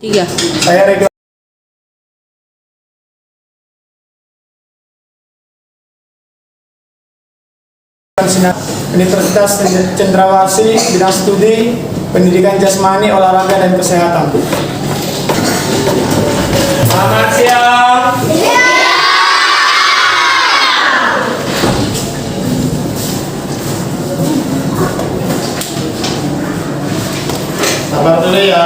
Tiga. Saya Rego Universitas Cendrawasih, bidang studi pendidikan jasmani, olahraga dan kesehatan. Selamat siang. Sabar dulu ya.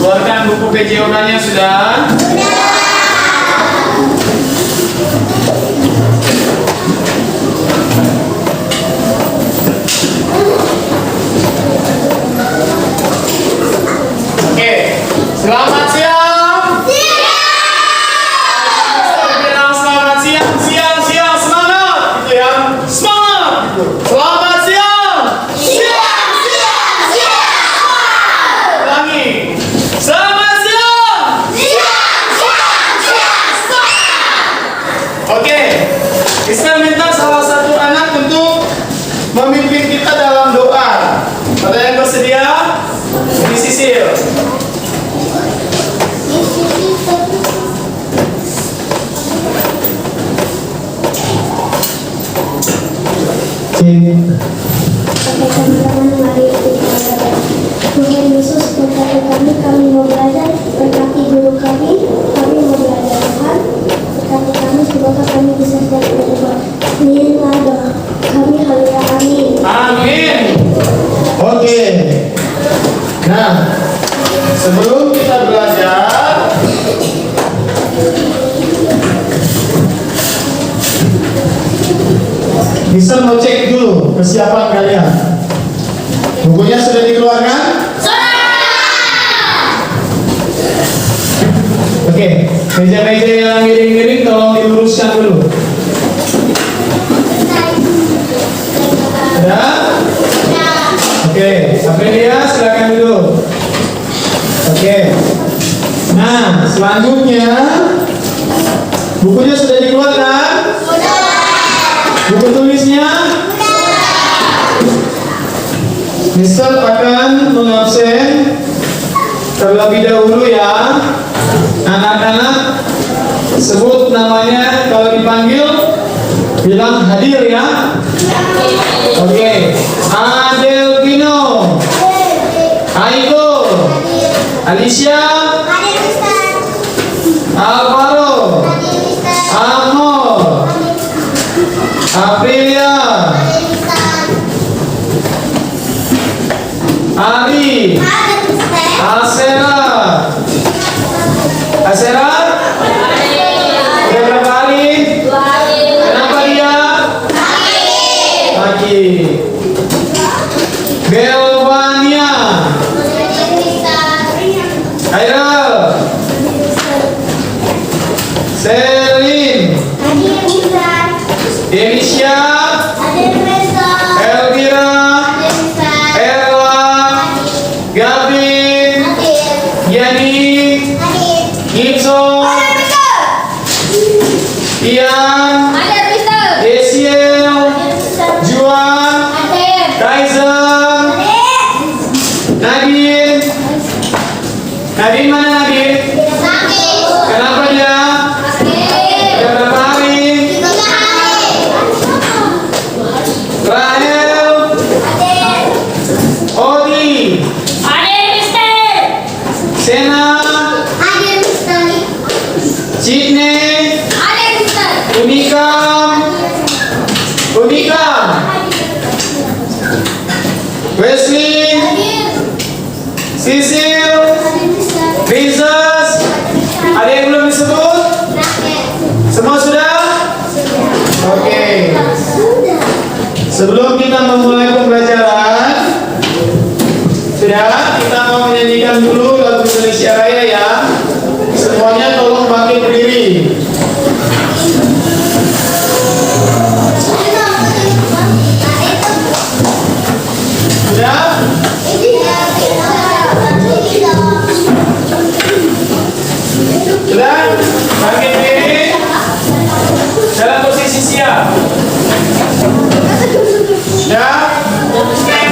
Keluarkan buku PJOK-nya sudah? Oke, selamat siang. Bilang selamat siang, siang, semangat, gitu ya, semangat. Selamat siang. Ulangi. Selamat siang. Oke, Islam minta salah satu anak untuk memimpin kita dalam doa. Ada yang bersedia? Disisil. Tuhan Yesus, berkati kami mau belajar, berkati guru kami mau belajar Tuhan, berkati kami semoga kami bisa jadi berdoa. Inilah doa kami, haleluya, amin. Amin. Oke. Nah, sebelum kita belajar, bisa mau cek dulu kesiapan kalian. Bukunya sudah dikeluarkan? Oke, meja-meja yang miring-miring tolong diluruskan dulu. Ada? Oke, Aprilia silakan dulu. Oke. Nah, selanjutnya bukunya sudah dikeluarkan? Buku tulisnya? Mister akan mengabsen terlebih dahulu ya. Anak-anak sebut namanya, kalau dipanggil bilang hadir ya. Oke. Adelvino, Aiko, Alicia, Alvaro, Amor, Aprilia, Ari, Asera, udah berapa hari? Kenapa dia? Lagi. Belvania, Airal, Selin, Denisha, Elvira, Ella, Gavin, Yani, Gibson, Ian, Desiel, Juan, Tyson, Nadine. Nadine mana Nadine? Kenapa dia? Udah berapa hari? Rahel, Odi, Sena, Sidney, Unika, Wesley, Sisil, Rizas. Ada yang belum disebut? Semua sudah? Oke. Sebelum kita memulai pembelajaran, sudah, kita mau menyanyikan dulu lagu Indonesia Raya ya. Semuanya tolong bangkit berdiri. Sudah? Dan bangkit diri dalam posisi siap. Siap. Mulai.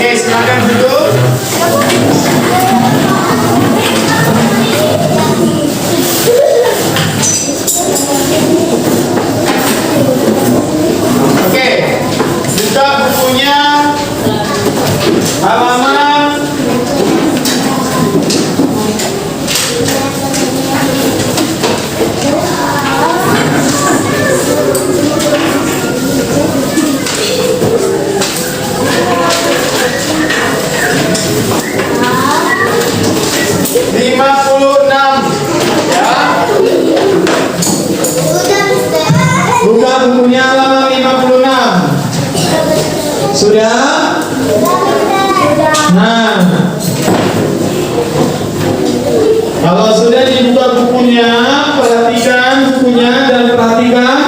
Oke, silakan duduk. Oke, buka bukunya halaman 56 ya. Buka bukunya halaman 56. Sudah? Nah, kalau sudah dibuka bukunya, perhatikan bukunya dan perhatikan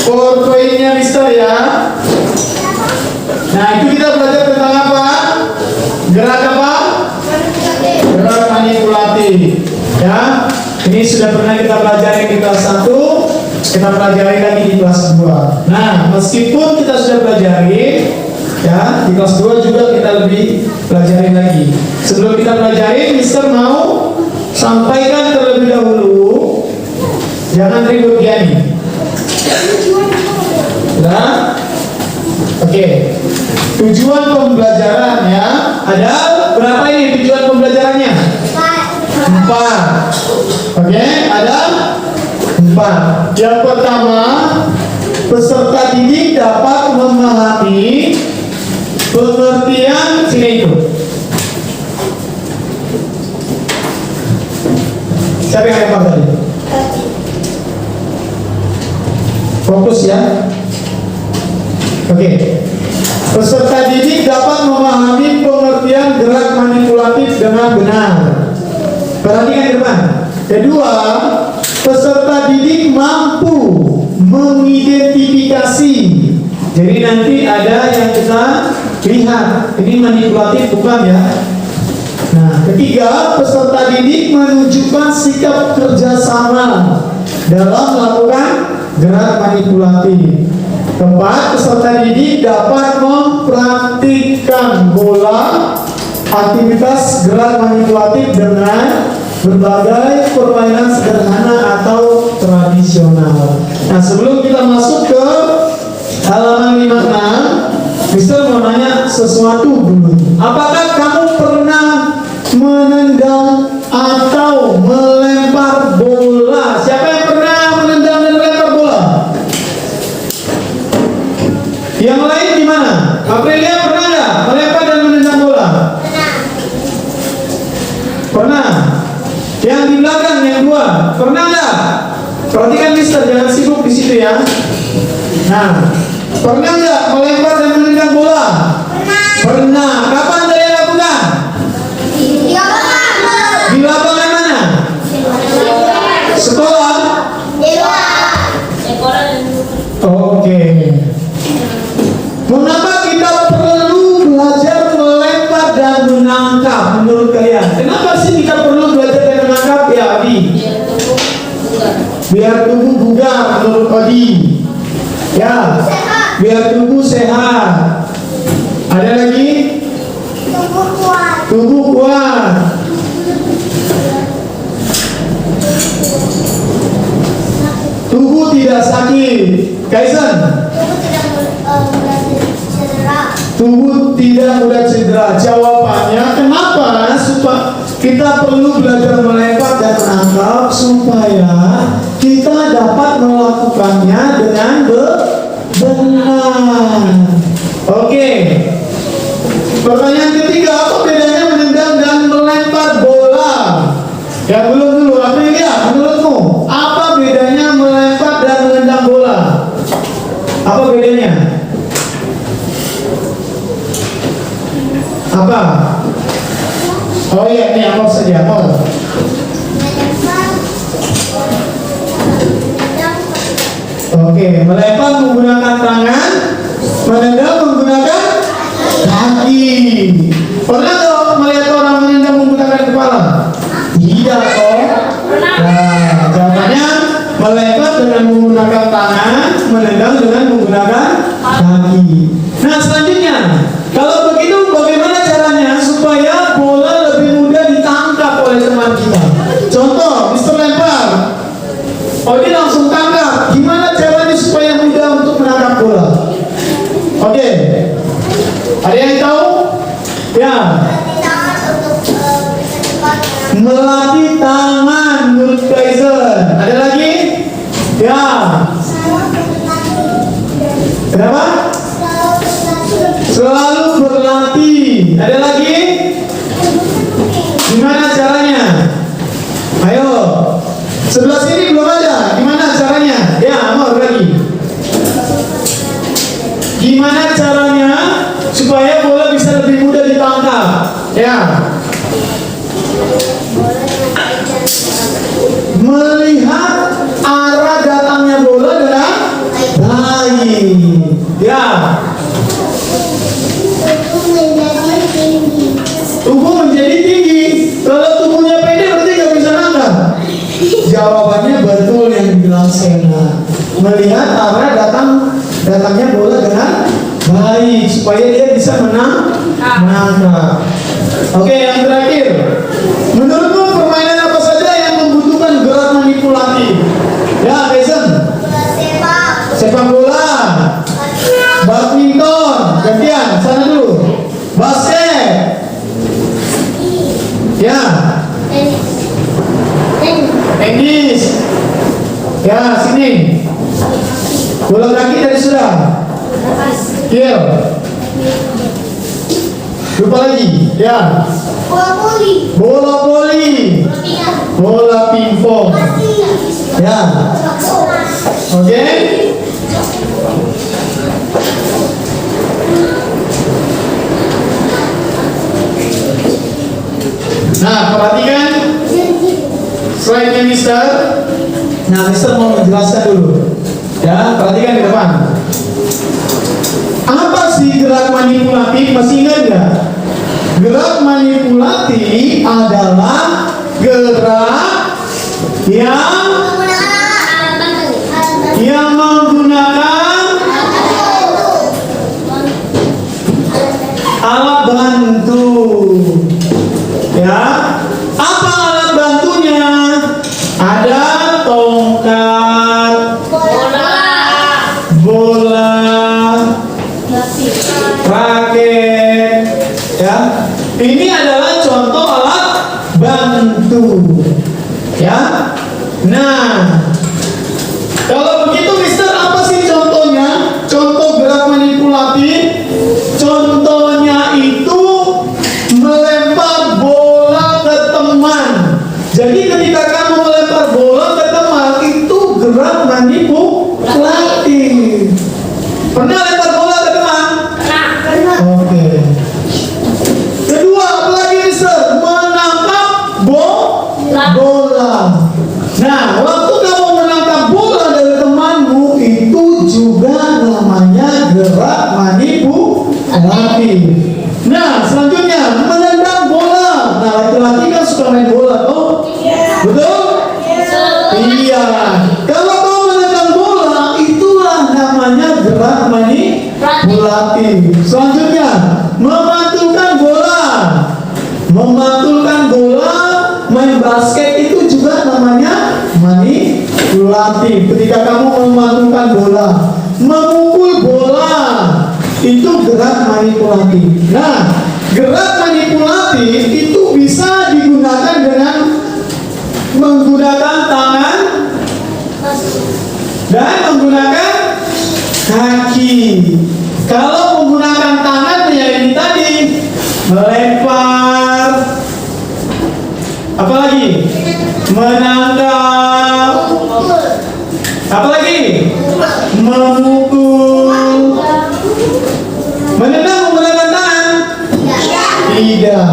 PowerPoint-nya Mister ya. Nah, itu kita belajar tentang apa? Gerak apa? Gerak manipulatif. Ya, ini sudah pernah kita pelajari di kelas 1, kita pelajari lagi di kelas 2. Nah, meskipun kita sudah pelajari, ya, di kelas 2 juga kita lebih pelajari lagi. Sebelum kita pelajari, Mister mau sampaikan terlebih dahulu, jangan ribut Gianni. Nah, oke. Tujuan pembelajaran ya, ada berapa ini tujuan pembelajarannya? 4. Oke, ada 4. Yang pertama, peserta didik dapat memahami pengertian sini itu. Siapa yang lempar tadi? Fokus ya. Oke. Peserta didik dapat memahami pengertian gerak manipulatif dengan benar. Perhatikan depan. Kedua, peserta didik mampu mengidentifikasi. Jadi nanti ada yang kita lihat. Ini manipulatif bukan ya? Nah, ketiga, peserta didik menunjukkan sikap kerjasama dalam melakukan gerak manipulatif. Keempat, peserta didik dapat mempraktikkan bola aktivitas gerak manipulatif dengan berbagai permainan sederhana atau tradisional. Nah, sebelum kita masuk ke halaman 56, Mister mau nanya sesuatu dulu. Apakah kamu pernah menendang atau melempar bola? Siapa yang pernah menendang dan melempar bola? Yang lain gimana? Aprilia pernah nggak melempar dan menendang bola? Pernah. Yang di belakang, yang dua Nah, pernah nggak melempar dan menendang bola? Pernah. Kapan kalian lakukan? Di lapangan mana? Sekolah? Oke. Mengapa kita perlu belajar melempar dan menangkap menurut kalian? Kenapa sih kita perlu belajar dan menangkap ya, Adi? Biar tubuh bugar menurut Adi. Ya, biar tubuh sehat. Ada lagi? Tubuh kuat. Tubuh tidak sakit. Kaisen? Tubuh tidak mudah cedera. Jawabannya kenapa? Supaya kita perlu belajar melempar dan menangkap supaya kita dapat melakukannya dengan benar. Oke. Pertanyaan ketiga, apa bedanya menendang dan melempar bola? Yang belum dulu, apa ini ya? Menurutmu, apa bedanya melempar dan menendang bola? Apa bedanya? Apa? Oh iya, ini apa saja? Mau? Oke, melempar menggunakan tangan, menendang menggunakan kaki. Pernah nggak melihat orang menendang menggunakan kepala? Tidak, kok. Nah, jawabannya melempar dengan menggunakan tangan, menendang dengan menggunakan kaki. Nah, selanjutnya, kalau begitu bagaimana caranya supaya bola lebih mudah ditangkap oleh teman kita? Contoh, Mister lempar, oh dia langsung tangkap. Gimana caranya supaya mudah untuk menangkap bola? Oke, ada yang tahu? Ya. Melatih tangan menurut Kaisen. Ada lagi? Ya. Kenapa? Selalu berlatih. Ada lagi? Gimana caranya? Ayo. Sebelah sini belum ada. Gimana caranya? Ya, mau lagi. Gimana caranya supaya bola bisa lebih mudah ditangkap? Ya. Melihat arah datangnya bola dengan baik. Ya. Tubuh menjadi tinggi. Kalau tubuhnya pendek berarti nggak bisa nangkap. Jawabannya betul yang dibilang Sena. Melihat arah datangnya bola dengan baik supaya dia bisa menangkap. Oke, yang terakhir. Menurutmu permainan apa saja yang membutuhkan gerak manipulatif? Ya, Kaisen. Sepak bola, badminton, gantian, sana dulu. Basket. Ya. Tenis. Ya, sini. Bola kaki tadi sudah. Kill. Lupa lagi. Ya. Bola voli. Bola pingpong. Ya. Oke. Nah, perhatikan slide-nya Mister. Nah, Mister mau menjelaskan dulu. Ya, perhatikan di depan. Apa sih gerak manipulatif? Masih ingat nggak? Gerak manipulatif adalah gerak yang menggunakan alat bantu. Ya, apa alat bantunya? Ada tongkat, bola, raket. Ya, ini adalah contoh alat bantu. Ya, nah, kalau begitu Mister, apa sih contohnya? Contoh gerak manipulatif. Contohnya itu melempar bola ke teman. Jadi ketika kamu melempar bola ke teman, itu gerak manipulatif. Nah, waktu kamu menangkap bola dari temanmu, itu juga namanya gerak manipulasi. Nah, selanjutnya menendang bola. Nah, laki-laki kan suka main bola, toh? Betul? Iya. Kalau kau menendang bola, itulah namanya gerak manipulasi. Selanjutnya, memantulkan bola. Memantulkan bola, main basket itu juga namanya manipulasi. Ketika kamu memantulkan bola, memukul bola, itu gerak manipulatif. Nah, gerak manipulatif itu bisa digunakan dengan menggunakan tangan dan menggunakan kaki. Kalau menggunakan tangan ya ini tadi, melempar, apalagi menangkap, apalagi memukul. Menendang menggunakan tangan? Tidak.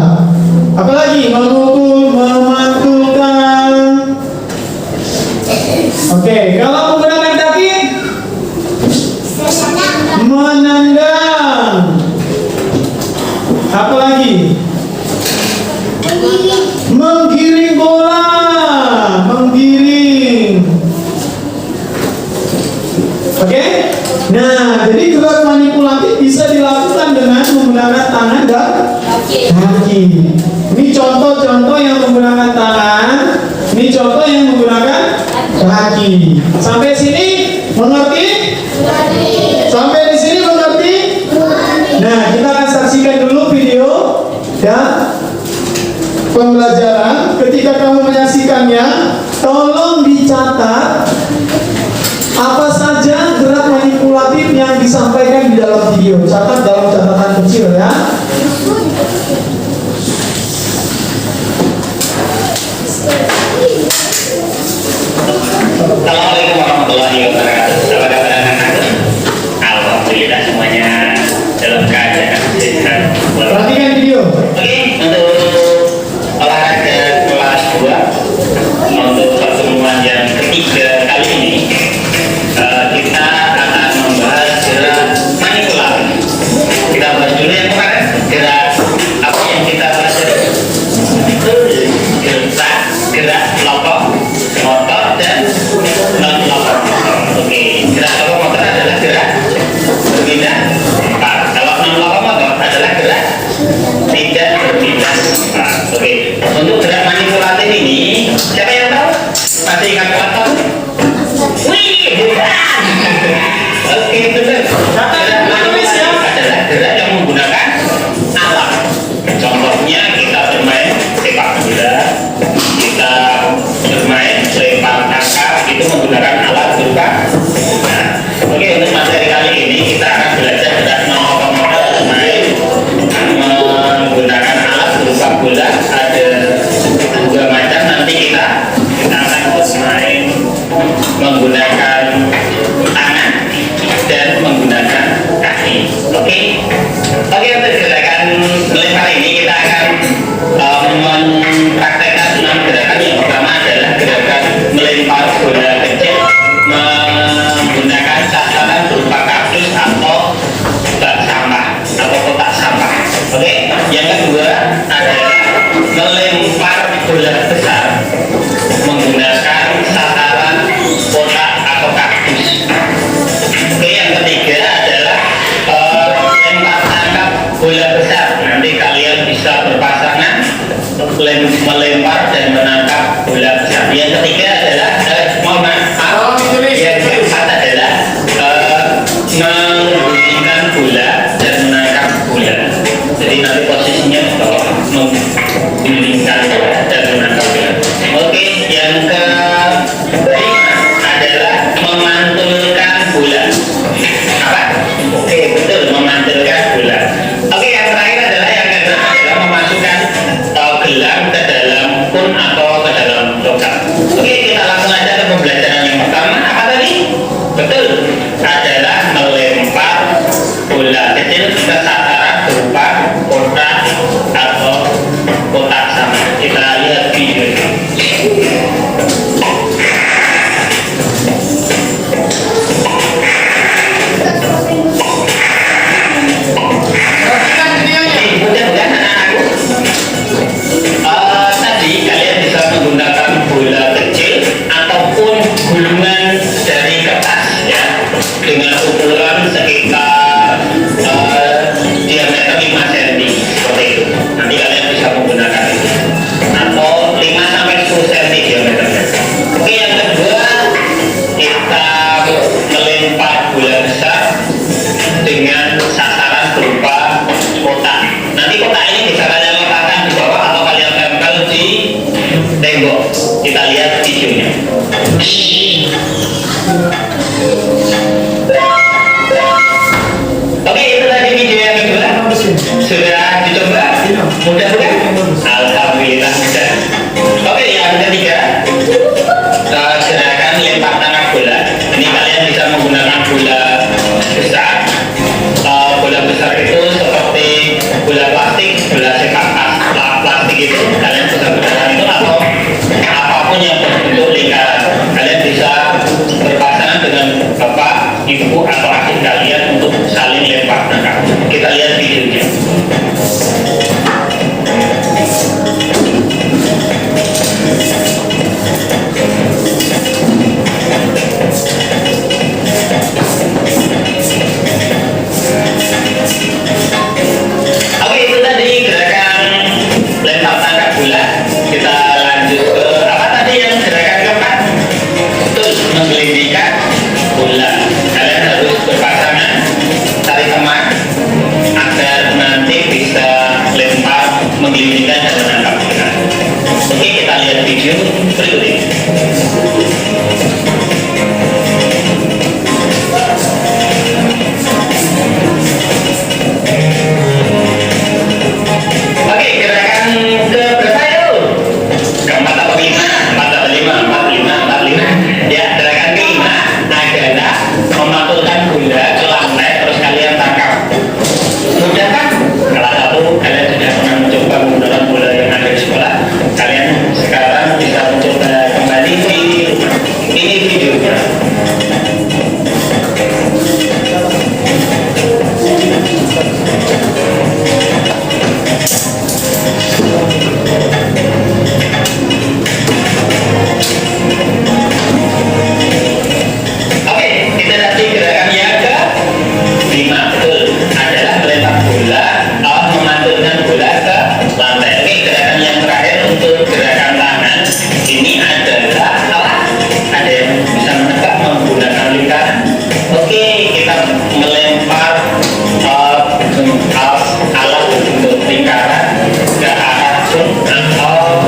Apalagi memukul, memantulkan. Oke, kalau menggunakan kaki? Menendang. Apalagi? Menggiring bola, menggiring. Oke? Nah, jadi gerak manipulatif bisa dilakukan dengan menggunakan tangan dan kaki. Ini contoh-contoh yang menggunakan tangan, ini contoh yang menggunakan kaki. Sampai sini mengerti? Sampai di sini mengerti? Nah, kita akan saksikan dulu video ya pembelajaran. Ketika kamu menyaksikannya, tolong dicatat apa saja gerak manipulatif yang disampaikan di dalam video. Catat dalam catatan kecil ya. Assalamualaikum warahmatullahi wabarakatuh. Sahabat anak-anak, alhamdulillah semuanya dalam keadaan sehat. Perhatikan video. Oke, untuk olahraga kelas 2 untuk pertemuan yang ketiga kali ini, kita akan membahas gerak manipulasi. Kita bahas dulu yang kemarin, gerak apa yang kita pelajari? Gerak lokok, motor, dan non lokok motor. Oke, gerak lokok motor adalah gerak berpindah tempat. Kalau non lokok motor adalah gerak tidak berpindah tempat. Oke, untuk gerak manipulatif ini, siapa yang tahu? Masih ingat apa? Wih, bukan. Oke, benar. Gerak manipulatif adalah gerak yang menggunakan alat. Contohnya kita bermain sepak bola, kita bermain lempar tangkap, itu menggunakan alat berupa. Nah, oke, untuk materi kali ini kita akan belajar gerak non-lokomotor bermain menggunakan alat berupa bola. Ada 2 macam. Nanti kita akan bermain menggunakan tangan dan menggunakan kaki. Oke, untuk gerakan melempar ini kita akan mempraktekkan 6 gerakan. Yang pertama adalah gerakan melempar bola kecil menggunakan sasaran berupa kardus atau bak sampah atau kotak sampah. Oke, yang kedua adalah melempar bola besar menggunakan sasaran kotak atau kardus. Oke, yang ketiga adalah lempar tangkap bola besar. Nanti kalian bisa berpasangan melempar dan menangkap bola besar. Yang ketiga adalah yang keempat adalah menggulingkan bola dan menangkap bola. Jadi nanti posisinya menggulingkan bola dan menangkap bola. Oke, yang kelima adalah memantulkan bola. Apa? Oke, betul, memantulkan bola. Oke, yang terakhir adalah yang keenam adalah memasukkan gelang ke dalam kun atau ke dalam logam. Oke, kita langsung aja ke pembelajaran yang pertama. Apa tadi? Betul, adalah melempar bola kecil ke sasaran berupa kotak atau kotak sama. Kita lihat video ini. Oke, itu tadi video yang kedua. Sudah dicoba? Mudah bukan? Alhamdulillah mudah. Oke, yang ketiga, gerakan lempar tangan bola. Ini kalian bisa menggunakan bola besar. Bola besar itu seperti bola plastik, bola sepak plastik itu kalian bisa gunakan itu, atau apapun yang berbentuk lingkaran. Kalian bisa berpasangan dengan bapak, ibu, atau adik kalian untuk saling lempar tangan. Kita lihat videonya. Oke, itu tadi gerakan lempar tangkap bola. Kita lanjut ke apa tadi yang gerakan keempat? Betul, menggelindingkan bola. Kalian harus berpasangan, cari teman agar nanti bisa lempar, menggelindingkan dan menangkap bola. Oke, kita lihat video berikut ini. Oke, gerakan ke berapa yuk? Keempat atau kelima? Empat atau lima? Empat lima. Ya, gerakan kelima adalah memantulkan bola ke lantai terus kalian tangkap. Mudah kan? Salah satu kalian sudah pernah mencoba menggunakan bola yang ada di sekolah. Kalian sekarang bisa mencoba kembali di ini videonya. Oke, kita nanti gerakan yang ke 5 betul adalah melempar bola atau memantulkan bola ke lantai. Oke, gerakan yang terakhir untuk gerakan tangan ini adalah apa? Ada yang bisa menebak menggunakan lingkaran. Oke, kita melempar alat bentuk lingkaran ke arah sun atau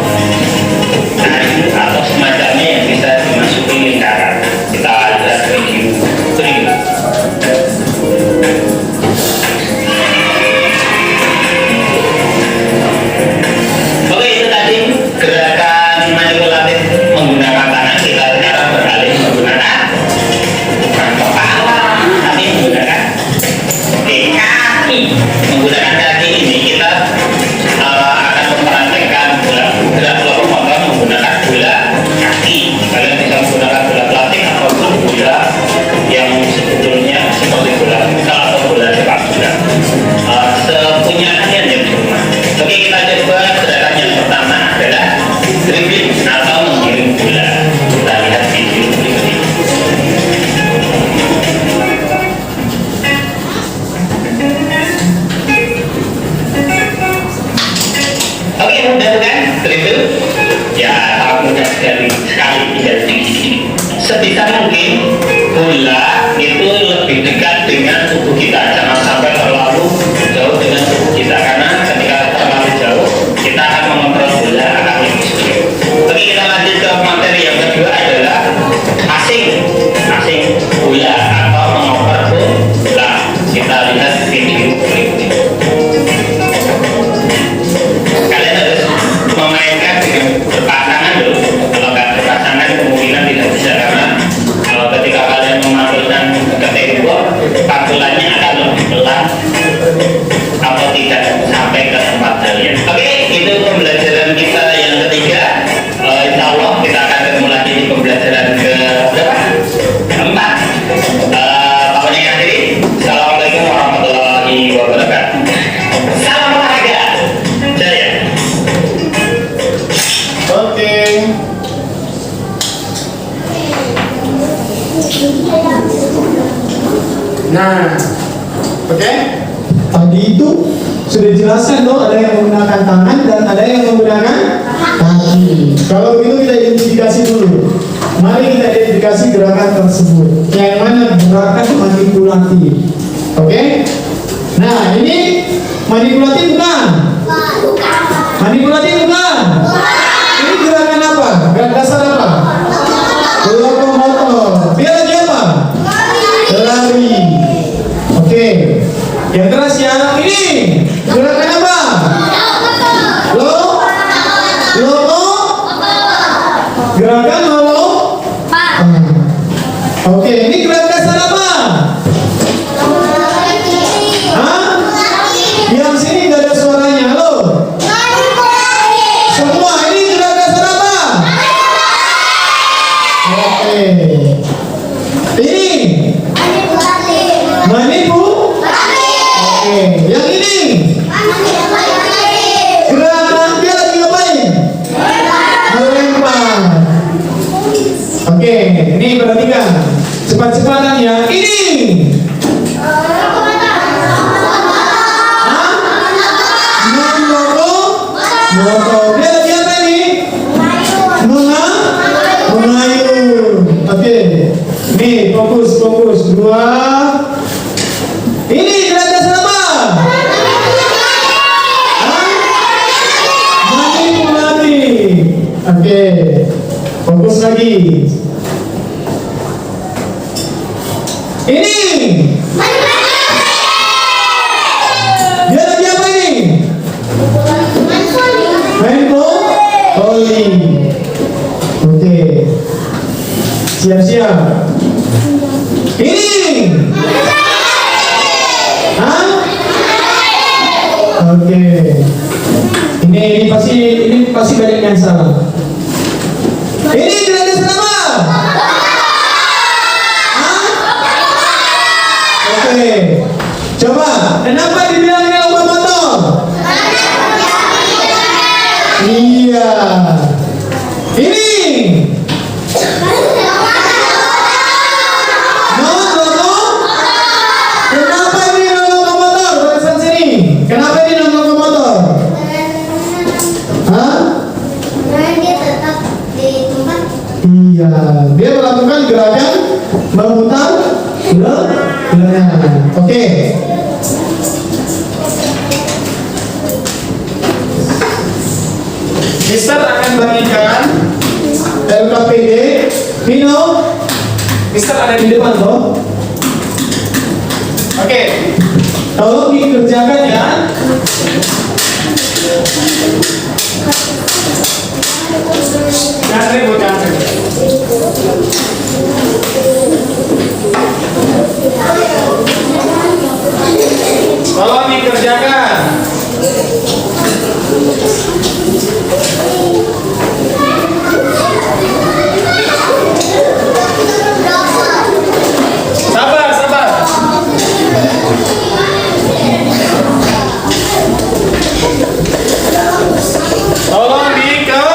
kayu atau semacamnya yang bisa dimasuki lingkaran. Kita lihat video berikut. Oke, itu tadi gerakan manipulatif menggunakan tangan. Kita sekarang beralih menggunakan bukan kepala, tapi menggunakan kaki. Menggunakan kaki ini kita akan mempraktekkan gerak lokomotor menggunakan bola kaki. Kalian bisa menggunakan bola plastik ataupun bola yang sebetulnya seperti bola futsal atau bola sepak bola. Sepunya kalian yang di rumah. Oke, kita coba gerakan yang pertama adalah dribbling atau menggiring bola. Kita lihat video berikut ini. Oke, mudah bukan? Dribble? Ya, sangat mudah sekali tinggal di sini. Sebisa mungkin bola itu lebih dekat dengan tubuh kita. Jangan sampai terlalu jauh dengan tubuh kita, karena ketika terlalu jauh kita akan mengontrol bola akan lebih sulit. Oke, kita lanjut ke materi yang kedua adalah passing bola atau mengoper bola. Kita lihat video berikut ini. Kalian harus memainkan dengan berpasangan dulu. Kalau nggak berpasangan kemungkinan tidak bisa, karena ketika kalian memantulkan ke tembok, pantulannya akan lebih pelan atau tidak sampai ke tempat kalian. Oke, itu pembelajaran kita yang ketiga. Insya Allah kita akan ketemu lagi di pembelajaran ke berapa? Keempat. Pokoknya yang akhiri. Assalamualaikum warahmatullahi wabarakatuh. Salam olahraga. Jaya. Oke. Nah, oke. Tadi itu sudah dijelaskan dong, ada yang menggunakan tangan dan ada yang menggunakan kaki. Kalau begitu kita identifikasi dulu. Mari kita identifikasi gerakan tersebut. Yang mana gerakan manipulatif. Oke? Nah, ini manipulatif bukan? Manipulatif bukan? Ini gerakan apa? Gerakan dasar apa? Bola Oke, ini gerak dasar apa? Hah? Yang sini nggak ada suaranya, halo? Semua ini gerak dasar apa? Oke. Ini manipu. Oke. Yang ini gerakan dia lagi ngapain? Melempar. Oke, ini perhatikan. Cepat-cepatan ya. Ini. Motor. Dia lagi apa ini? Mengayun. Oke. Nih, fokus. Dua. Ini gerak dasar apa? Manipulasi. Oke. Fokus lagi. Ini. Dia lagi apa ini? Handphone. Oke. Siap-siap. Ini. Hah? Oke. Ini pasti banyak yang salah. Ini gerak dasar apa? Hah? Oke. Coba, kenapa dibilangnya lokomotor? Iya. Ini. Kenapa ini lokomotor? Barisan sini. Kenapa ini lokomotor? Hah? Iya, dia melakukan gerakan memutar gelangan. Oke. Mister akan bagikan LKPD. Vino, Mister ada di depan toh. Oke. Tolong dikerjakan ya. Jangan ribut, jangan ribut. Tolong dikerjakan. Sabar. Tolong dikerjakan.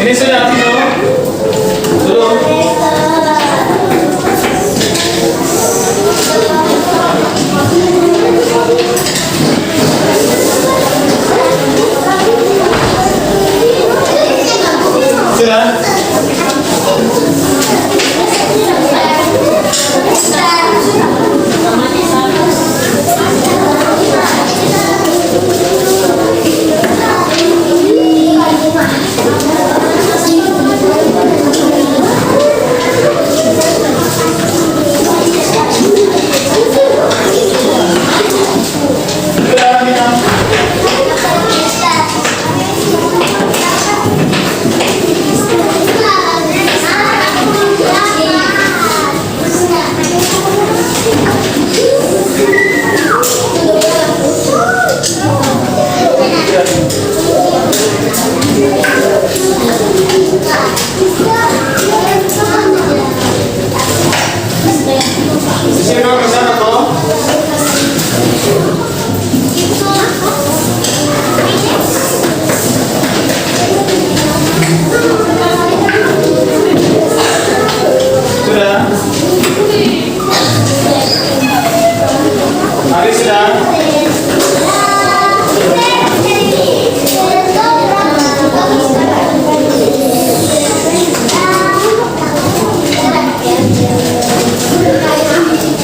Ini sudah Tino. Belum. Sudah. Sudah Tino. Sino ke sana toh? Sudah. Mari sudah.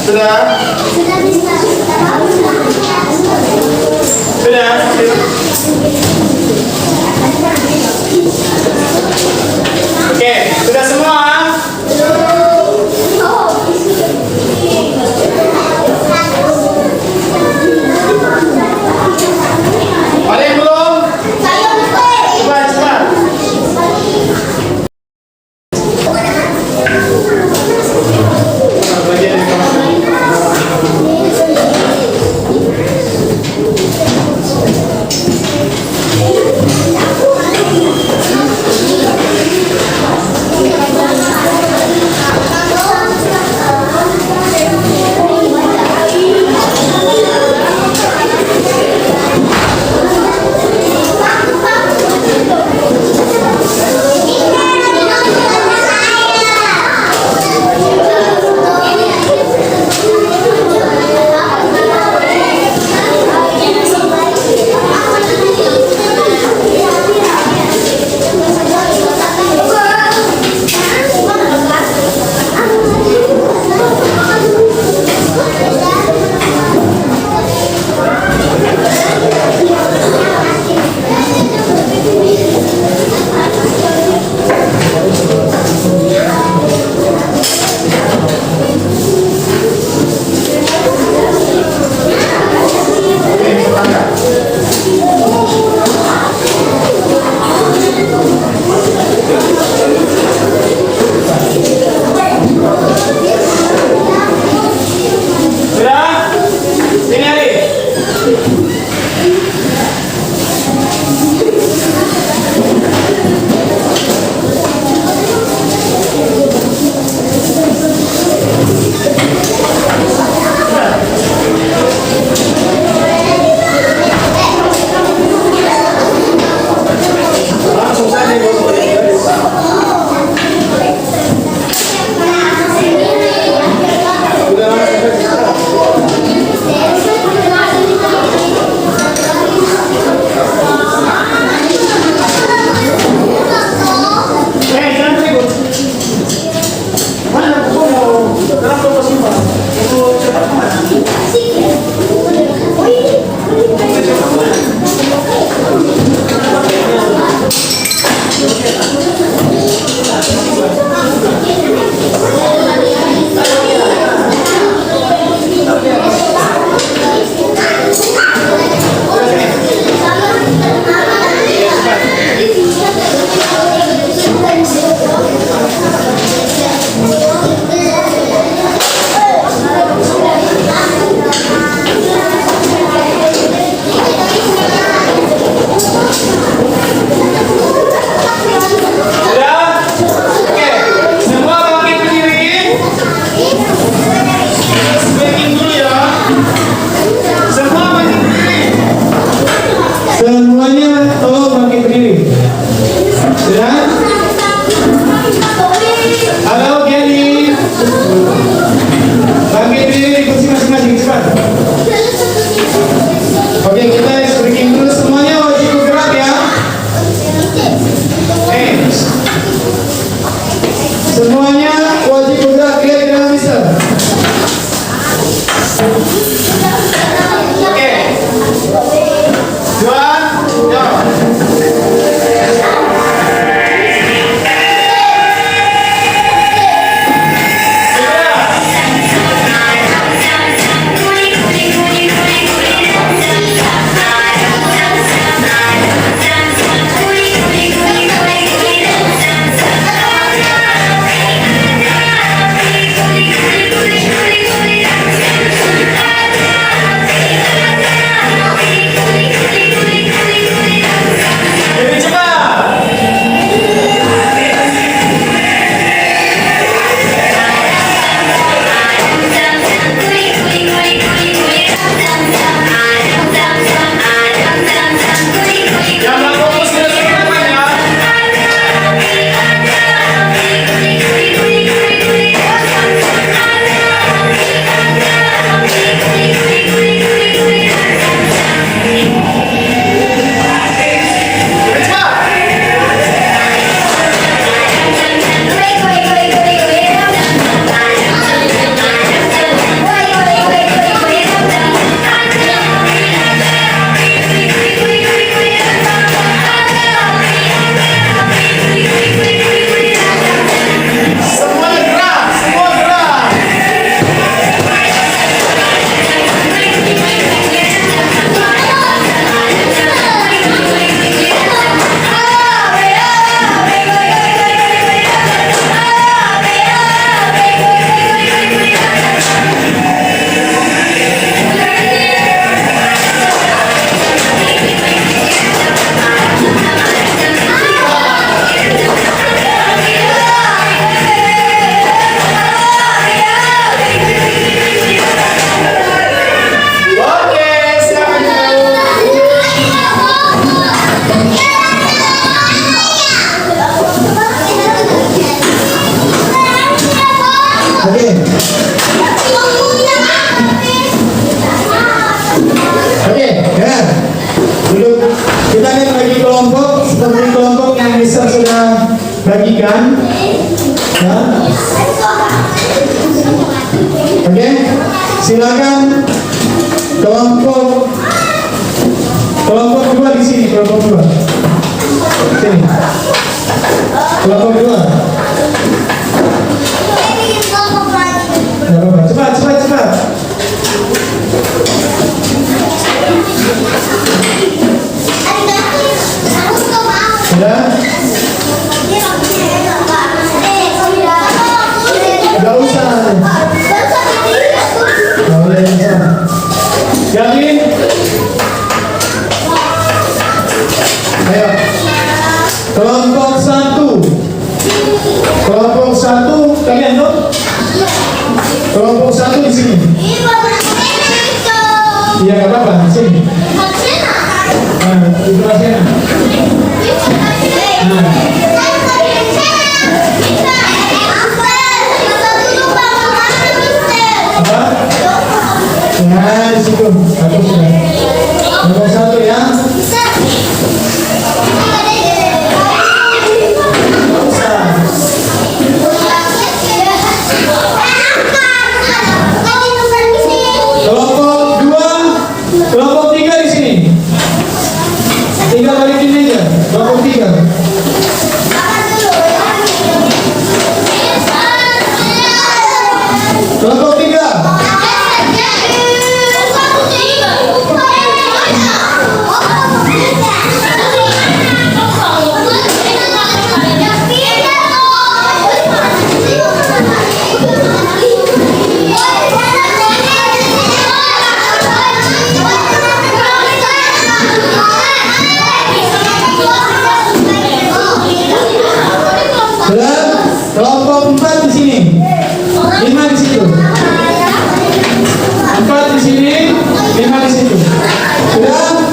Sudah. Sudah. Oke, sudah semua? Ada yang belum? Cepat, cepat. Bagian dari kamar. Oke. Oke, ya. Duduk. Kita lihat bagi kelompok seperti kelompok yang Mister sudah bagikan. Ya. Oke, silakan kelompok dua di sini, kelompok dua. Sini. Kelompok dua. Gak apa-apa. Cepat. Sudah? Gak usah. Yakin? Ayo. Kelompok satu kalian tuh? Kelompok satu di sini. Iya nggak apa-apa di sini. Nah, itu rasanya. Nah. Apa? Nah, di situ. Aku sudah. Kelompok satu ya. Kelompok tiga di sini. Tiga balikin aja. Kelompok tiga. Kelompok tiga. Kelompok 4 di sini, 5 di situ, 4 di sini, 5 di situ. Sudah?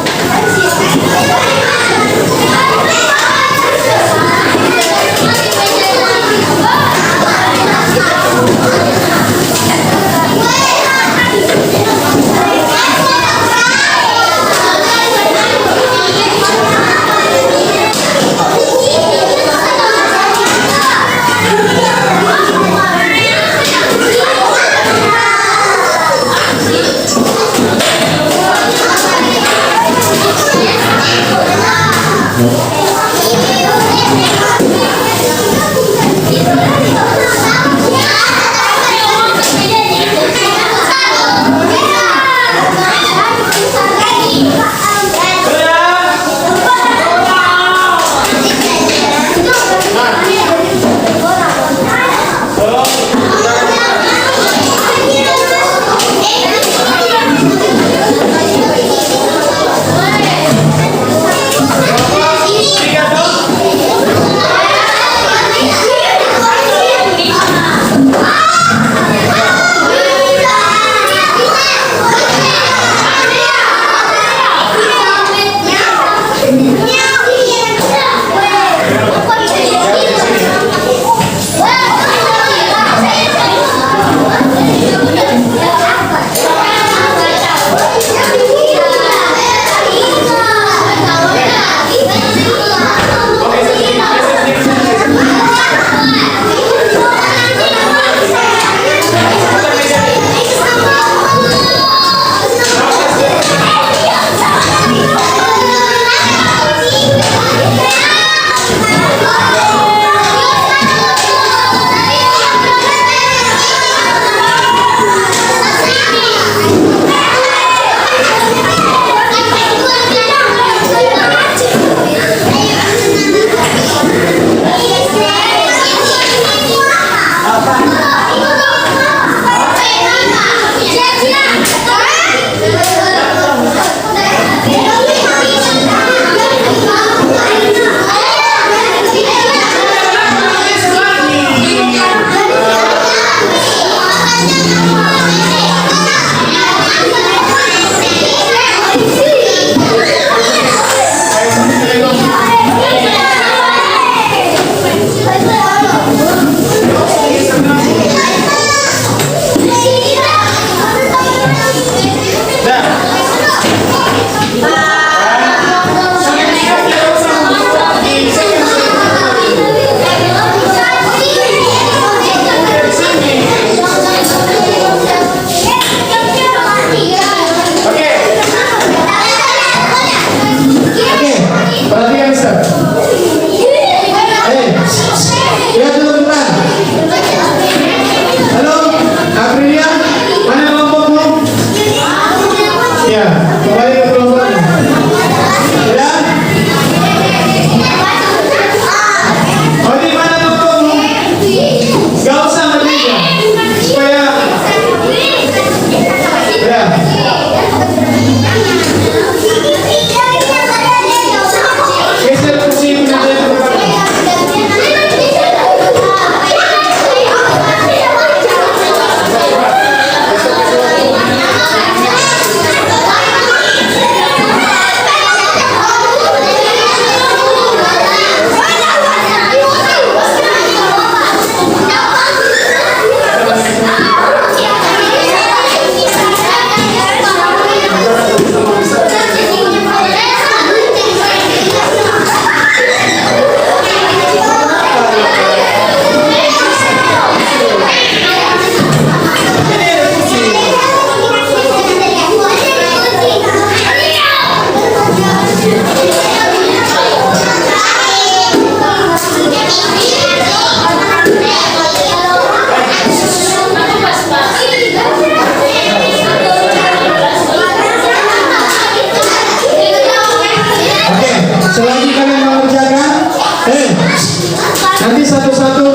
satu-satu.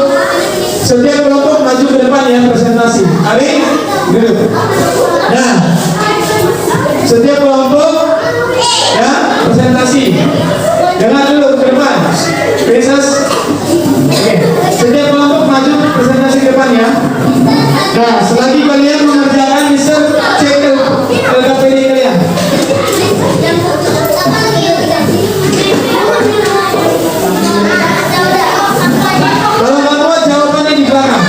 Setiap kelompok maju ke depan ya presentasi. Ari, duduk. Nah, setiap kelompok ya presentasi. Jangan dulu ke depan. Princess. Oke. Setiap kelompok maju presentasi ke depan ya. Nah, selagi kalian mengerjakan, Mister cek ke KPD kalian. Kalau nggak kuat jawabannya di belakang.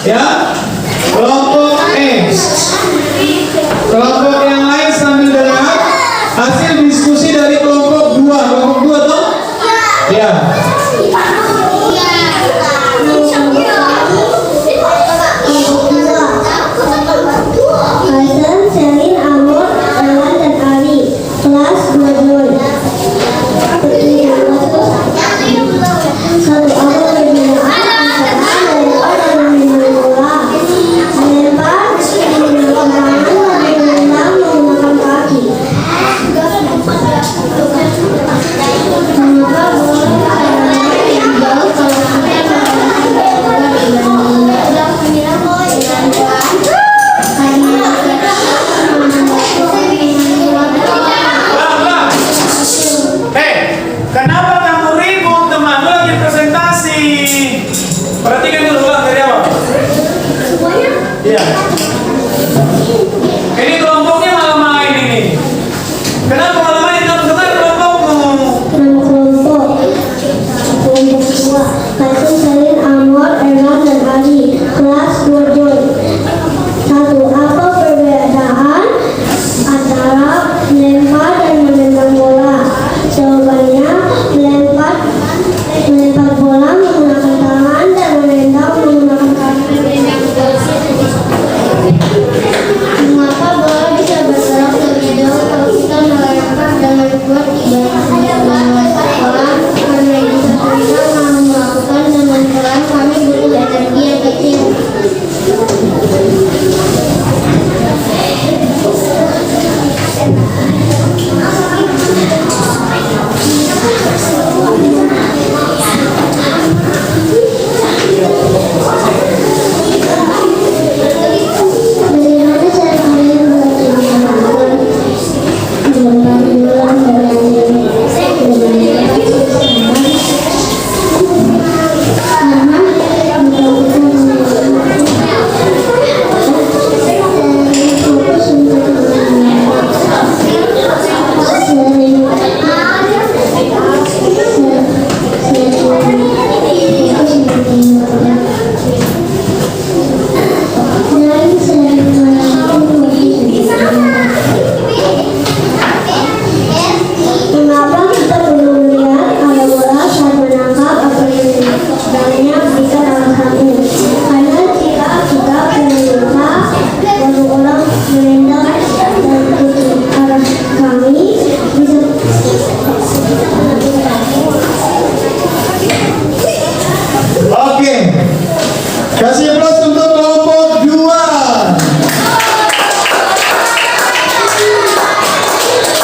Ya, kelompok X. Kelompok yang lain sambil dengar hasil diskusi dari kelompok 2. Kelompok 2 toh? Ya. Hasan, Selin, Amor, Elan, dan Ali. Kelas 2. Satu apa perbedaan antara melempar dan menendang bola? Melempar menggunakan tangan dan menendang menggunakan kaki. Mengapa bola jauh kalau kita Kenapa kamu ribut teman? Lu lagi presentasi. Perhatikan dulu ulang dari awal. Iya. Ini kelompoknya malah main ini. Kenapa malah main? Kamu dengar kelompokmu. kelompok 2. Hasan, Selin, Amor, Elan, dan Ali. Kelas 2. Satu apa perbedaan antara melempar dan menendang bola? Jawabannya melempar bola menggunakan tangan dan menendang menggunakan kaki. Mengapa bola bisa bergerak lebih jauh kalau kita melempar dengan kuat dibanding melempar bola? Karena jika kita mau melakukan dengan pelan, kami butuh energi yang kecil. Bagaimana cara kalian melakukan melempar bola Mengapa kita perlu melihat ada bola saat menangkap apa yang sebenarnya berikan alasannya? Karena jika kita menangkap lalu orang menendang dan ke arah kami bisa Oke. Kasih plus untuk kelompok 2.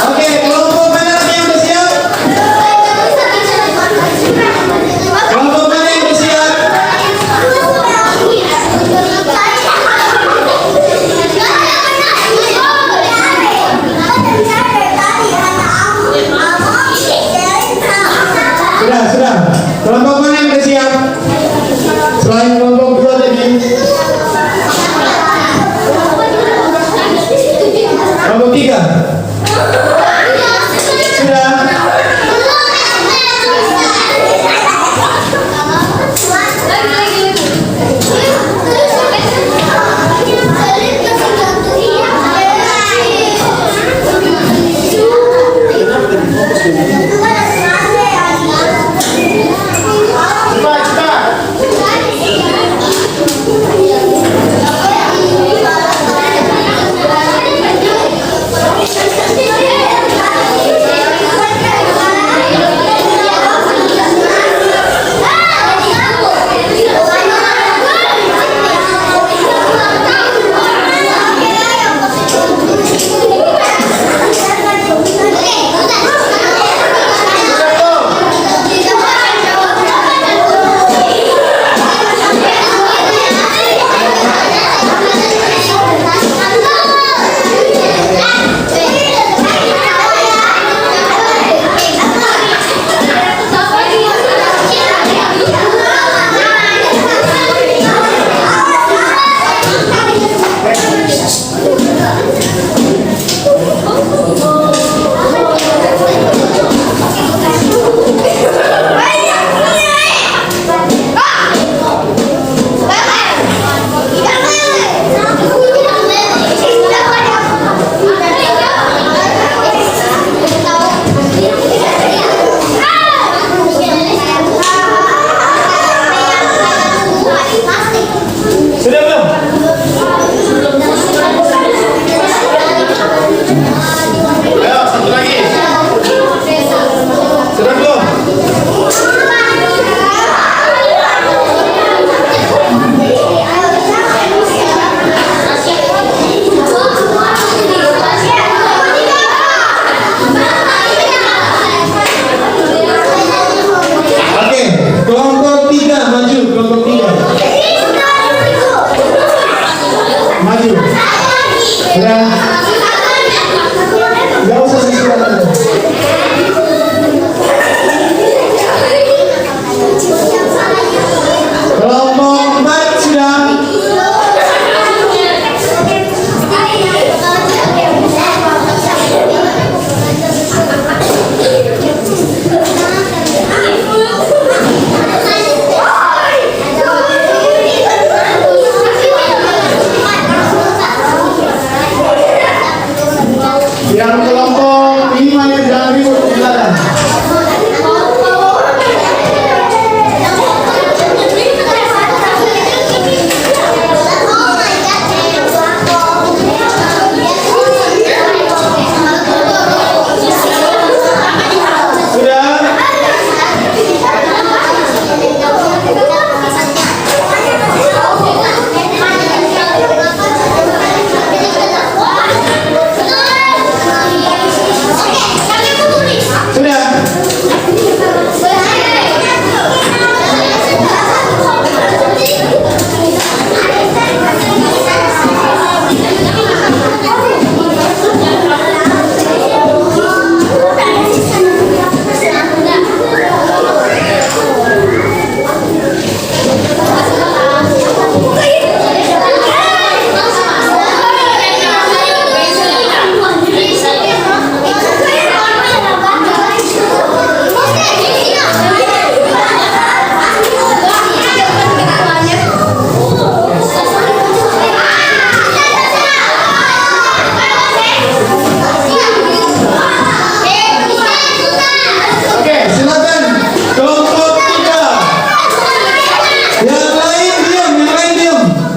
Oke, kelompok mana lagi yang udah siap? Kelompok mana yang udah siap? Sudah. Kelompok mana yang udah siap? Selain kelompok 2 tadi.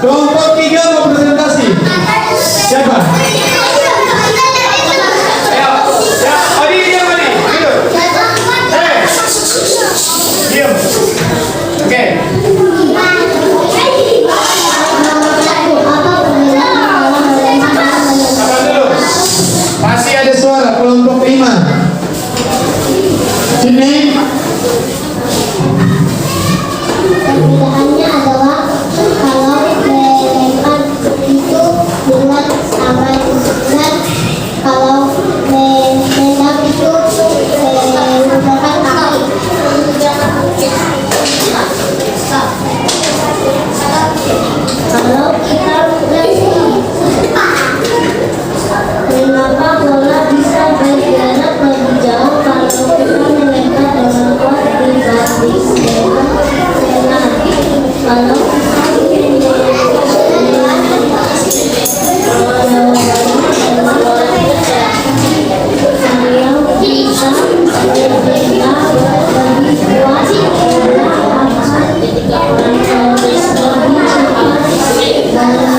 Kelompok 3 mau presentasi. Siapa? Ayo. Ya, Odi diam Odi. Tidur. Diam. Oke. Sabar dulu. Masih ada suara kelompok 5. Sini. Perbedaannya adalah kalau melempar itu dengan tangan dan kalau menendang itu menggunakan kaki. Kalau kita mengapa bola bisa berjarak lebih jauh kalau kita melempar dengan bot dibanding dengan bola. Kalau kita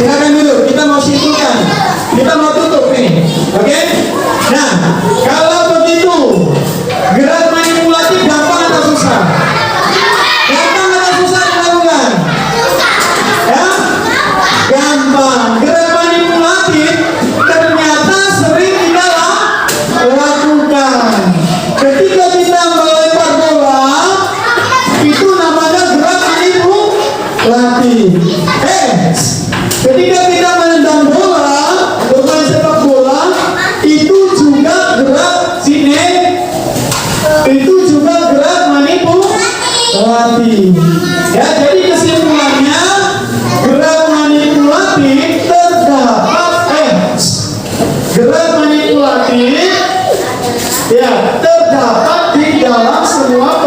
Silakan duduk, kita mau simpulkan. Kita mau tutup nih. Oke? Nah, kalau begitu, gerak manipulatif gampang atau susah? Gampang atau susah dilakukan? Ya? Gampang. Gerak manipulatif ternyata sering kita lakukan. Ketika kita melempar bola, itu namanya gerak manipulatif. Ketika kita menendang bola, bermain sepak bola, itu juga gerak itu juga gerak manipulatif. Ya, jadi kesimpulannya gerak manipulatif terdapat di dalam semua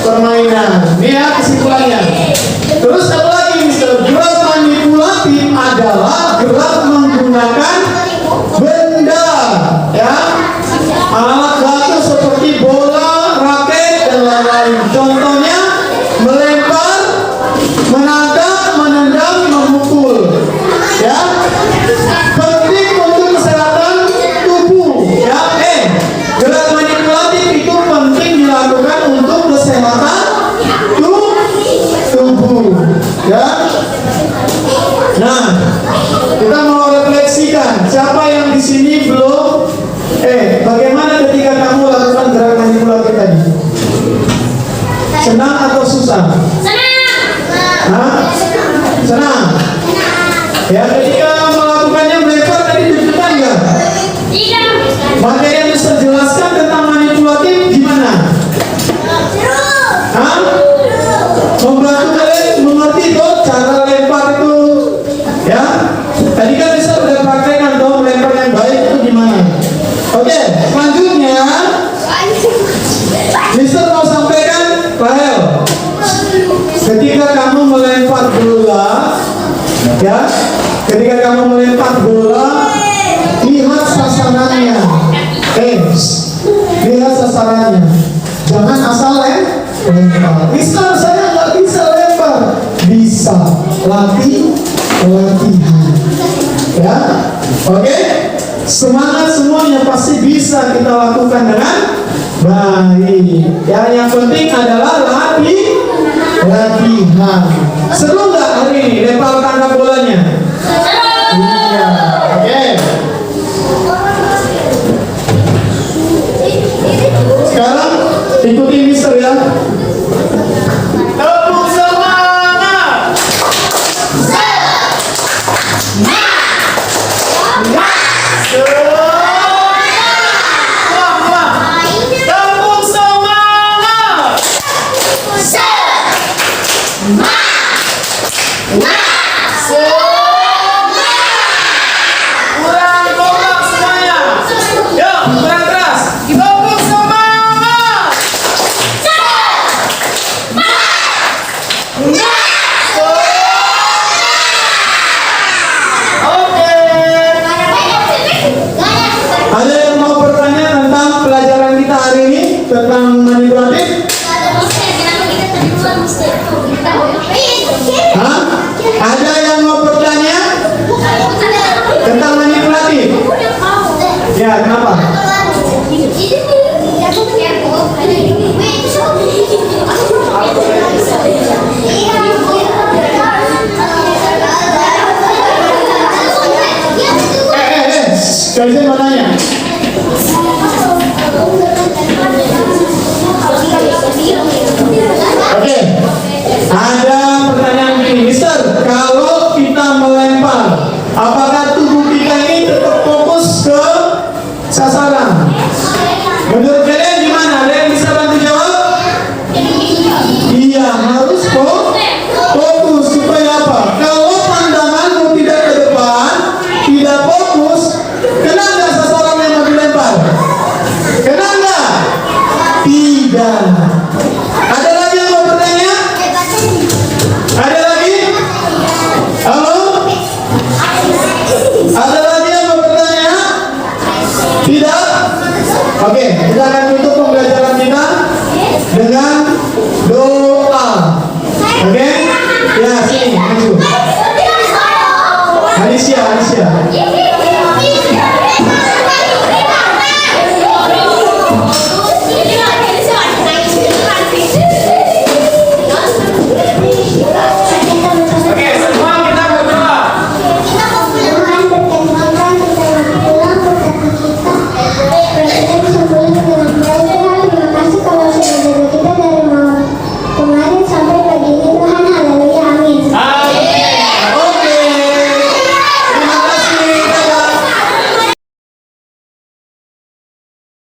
permainan. Ini ya kesimpulannya. Terus apa lagi, Mister? Gerak manipulatif adalah gerak menggunakan benda, ya, alat batu seperti bola, raket, dan lain-lain. Contohnya melempar, menangkap, menendang, memukul. Ya, penting untuk kesehatan tubuh. Ya, gerak manipulatif itu penting dilakukan untuk kesehatan tubuh. Ya. Nah, kita mau refleksikan. Siapa yang di sini belum? Bagaimana ketika kamu lakukan gerak manipulatif tadi? Senang atau susah? Senang. Senang. Ya, ketika melakukannya melempar tadi deg-degan nggak? Materi yang bisa jelaskan tentang manipulatif gimana? Membantu kalian mengerti tuh cara lempar itu, ya. Tadi kan bisa udah praktekkan tuh melempar yang baik itu gimana. Oke, selanjutnya Mister mau sampaikan, Rahel, ketika kamu melempar bola, ya, ketika kamu melempar bola, lihat sasarannya. Lihat sasarannya. Jangan asal lempar. Mister, saya nggak bisa lempar. Bisa. Latihan. Ya, oke. Semangat semuanya, pasti bisa kita lakukan dengan baik. Ya, yang penting adalah latihan. Seru nggak hari ini lempar tangga bolanya? Iya. Oke. Sekarang ikuti Mister ya. Tepuk semangat. Tepuk semangat. Kurang kompak semuanya. Yuk, kurang keras. Tepuk semangat. Oke. Ada yang mau bertanya tentang pelajaran kita hari ini tentang manipulatif? Hah? Ada yang mau bertanya tentang manipulatif? Ya, kenapa? Saya mau tanya. Oke. Ada pertanyaan begini, Mister, kalau kita melempar, apakah tubuh kita ini tetap fokus ke sasaran? Menurut kalian gimana? Ada yang bisa bantu jawab? Iya, harus fokus supaya apa? Kalau pandanganmu tidak ke depan, tidak fokus, kena nggak sasaran yang mau dilempar? Kena nggak? Tidak. Ada lagi yang mau bertanya? Ada lagi? Halo? Ada lagi yang mau bertanya? Tidak? Oke, kita akan tutup pembelajaran kita dengan doa. Aisyah.